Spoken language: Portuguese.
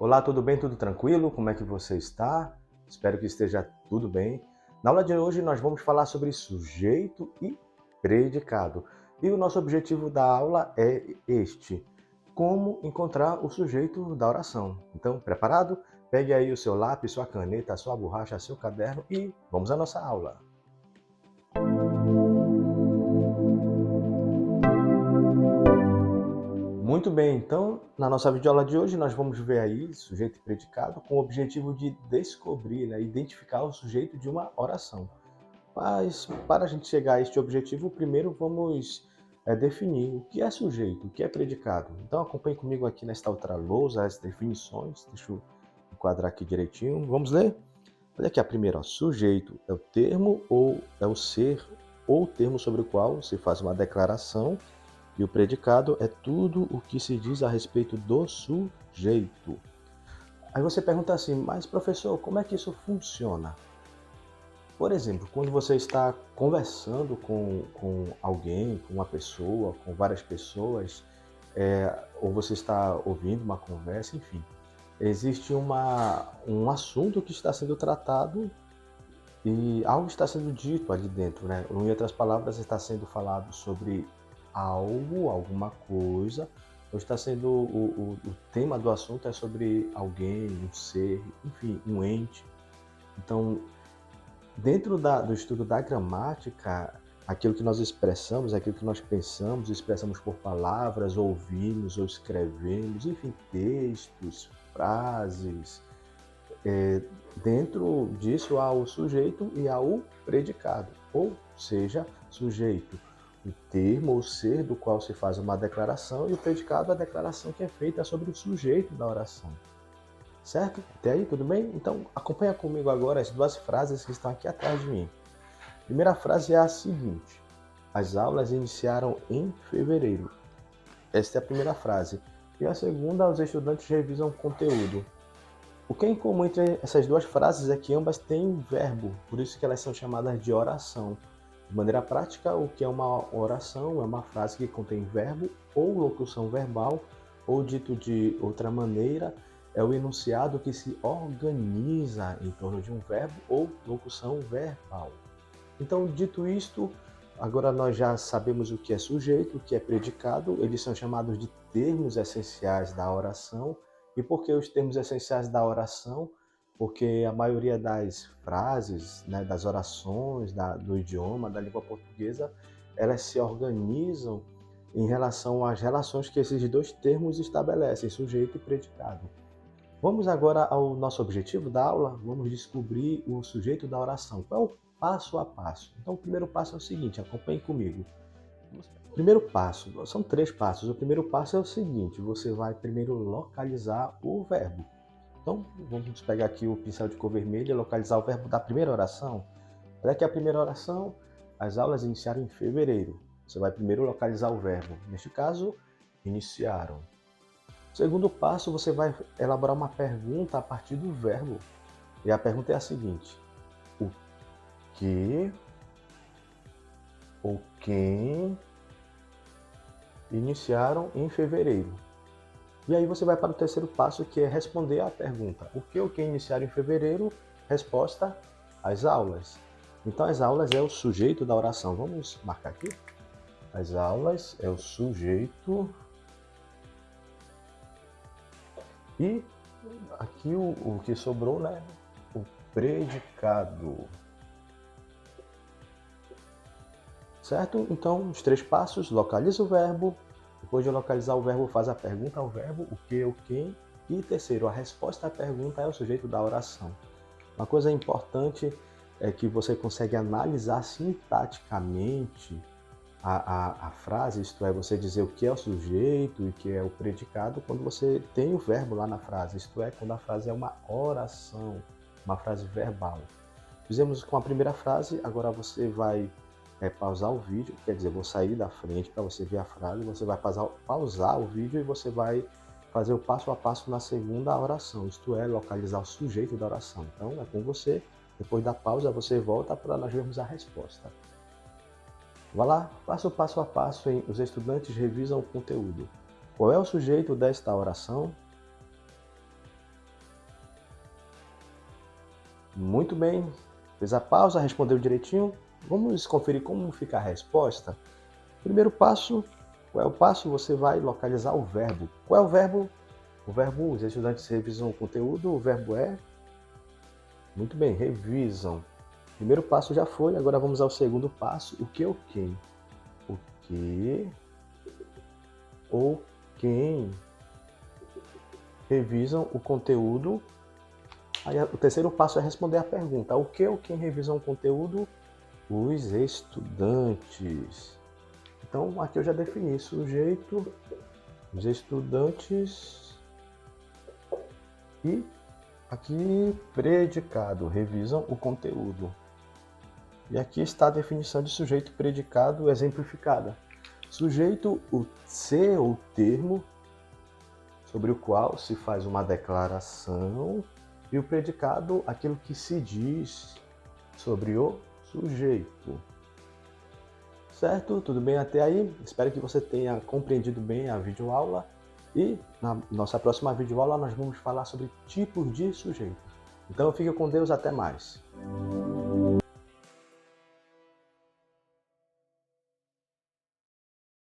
Olá, tudo bem? Tudo tranquilo? Como é que você está? Espero que esteja tudo bem. Na aula de hoje nós vamos falar sobre sujeito e predicado. E o nosso objetivo da aula é este: como encontrar o sujeito da oração. Então, preparado? Pegue aí o seu lápis, sua caneta, sua borracha, seu caderno e vamos à nossa aula. Muito bem, então, na nossa videoaula de hoje, nós vamos ver aí sujeito e predicado com o objetivo de descobrir, identificar o sujeito de uma oração. Mas, para a gente chegar a este objetivo, primeiro vamos definir o que é sujeito, o que é predicado. Então, acompanhe comigo aqui nesta outra lousa as definições. Deixa eu enquadrar aqui direitinho. Vamos ler? Olha aqui a primeira, ó. Sujeito é o termo ou é o ser ou o termo sobre o qual se faz uma declaração, e o predicado é tudo o que se diz a respeito do sujeito. Aí você pergunta assim, mas professor, como é que isso funciona? Por exemplo, quando você está conversando com alguém, com uma pessoa, com várias pessoas, ou você está ouvindo uma conversa, enfim, existe um assunto que está sendo tratado e algo está sendo dito ali dentro, né? Em outras palavras, está sendo falado sobre algo, alguma coisa, ou está sendo o tema do assunto é sobre alguém, um ser, enfim, um ente. Então, dentro do estudo da gramática, aquilo que nós expressamos, aquilo que nós pensamos, expressamos por palavras, ouvimos ou escrevemos, enfim, textos, frases, dentro disso há o sujeito e há o predicado, ou seja, sujeito, o termo ou ser do qual se faz uma declaração, e o predicado, a declaração que é feita sobre o sujeito da oração. Certo? Até aí, tudo bem? Então, acompanha comigo agora as duas frases que estão aqui atrás de mim. A primeira frase é a seguinte: as aulas iniciaram em fevereiro. Esta é a primeira frase. E a segunda, os estudantes revisam o conteúdo. O que é em comum entre essas duas frases é que ambas têm verbo, por isso que elas são chamadas de oração. De maneira prática, o que é uma oração é uma frase que contém verbo ou locução verbal, ou dito de outra maneira, é o enunciado que se organiza em torno de um verbo ou locução verbal. Então, dito isto, agora nós já sabemos o que é sujeito, o que é predicado, eles são chamados de termos essenciais da oração. E por que os termos essenciais da oração? Porque a maioria das frases, né, das orações, do idioma, da língua portuguesa, elas se organizam em relação às relações que esses dois termos estabelecem, sujeito e predicado. Vamos agora ao nosso objetivo da aula, vamos descobrir o sujeito da oração. Qual é o passo a passo? Então, o primeiro passo é o seguinte, acompanhe comigo. O primeiro passo, são 3 passos. O primeiro passo é o seguinte, você vai primeiro localizar o verbo. Então, vamos pegar aqui o pincel de cor vermelha e localizar o verbo da primeira oração. Olha aqui a primeira oração, as aulas iniciaram em fevereiro. Você vai primeiro localizar o verbo. Neste caso, iniciaram. Segundo passo, você vai elaborar uma pergunta a partir do verbo. E a pergunta é a seguinte: o que ou quem iniciaram em fevereiro? E aí você vai para o terceiro passo, que é responder à pergunta: o que ou quem iniciaram em fevereiro? Resposta: as aulas. Então, as aulas é o sujeito da oração. Vamos marcar aqui? As aulas é o sujeito. E aqui o que sobrou, né? O predicado. Certo? Então, os 3 passos: localiza o verbo. Depois de localizar o verbo, faz a pergunta ao verbo, o que, o quem. E terceiro, a resposta à pergunta é o sujeito da oração. Uma coisa importante é que você consegue analisar sintaticamente a frase, isto é, você dizer o que é o sujeito e o que é o predicado, quando você tem o verbo lá na frase, isto é, quando a frase é uma oração, uma frase verbal. Fizemos com a primeira frase, agora você vai pausar o vídeo, quer dizer, vou sair da frente para você ver a frase, você vai pausar o vídeo e você vai fazer o passo a passo na segunda oração, isto é, localizar o sujeito da oração. Então, é com você, depois da pausa você volta para nós vermos a resposta. Vá lá, faça o passo a passo em Os Estudantes Revisam o Conteúdo. Qual é o sujeito desta oração? Muito bem. Fez a pausa, respondeu direitinho. Vamos conferir como fica a resposta. Primeiro passo, qual é o passo? Você vai localizar o verbo. Qual é o verbo? O verbo, os estudantes revisam o conteúdo, o verbo é? Muito bem, revisam. Primeiro passo já foi, agora vamos ao segundo passo. O que ou quem? O que ou quem revisam o conteúdo. Aí o terceiro passo é responder a pergunta. O que ou quem revisam o conteúdo? Os estudantes. Então aqui eu já defini sujeito, os estudantes e aqui predicado, revisam o conteúdo. E aqui está a definição de sujeito e predicado exemplificada. Sujeito, o ser ou termo sobre o qual se faz uma declaração, e o predicado, aquilo que se diz sobre o sujeito. Certo? Tudo bem até aí? Espero que você tenha compreendido bem a videoaula. E na nossa próxima videoaula nós vamos falar sobre tipos de sujeito. Então fique com Deus, até mais.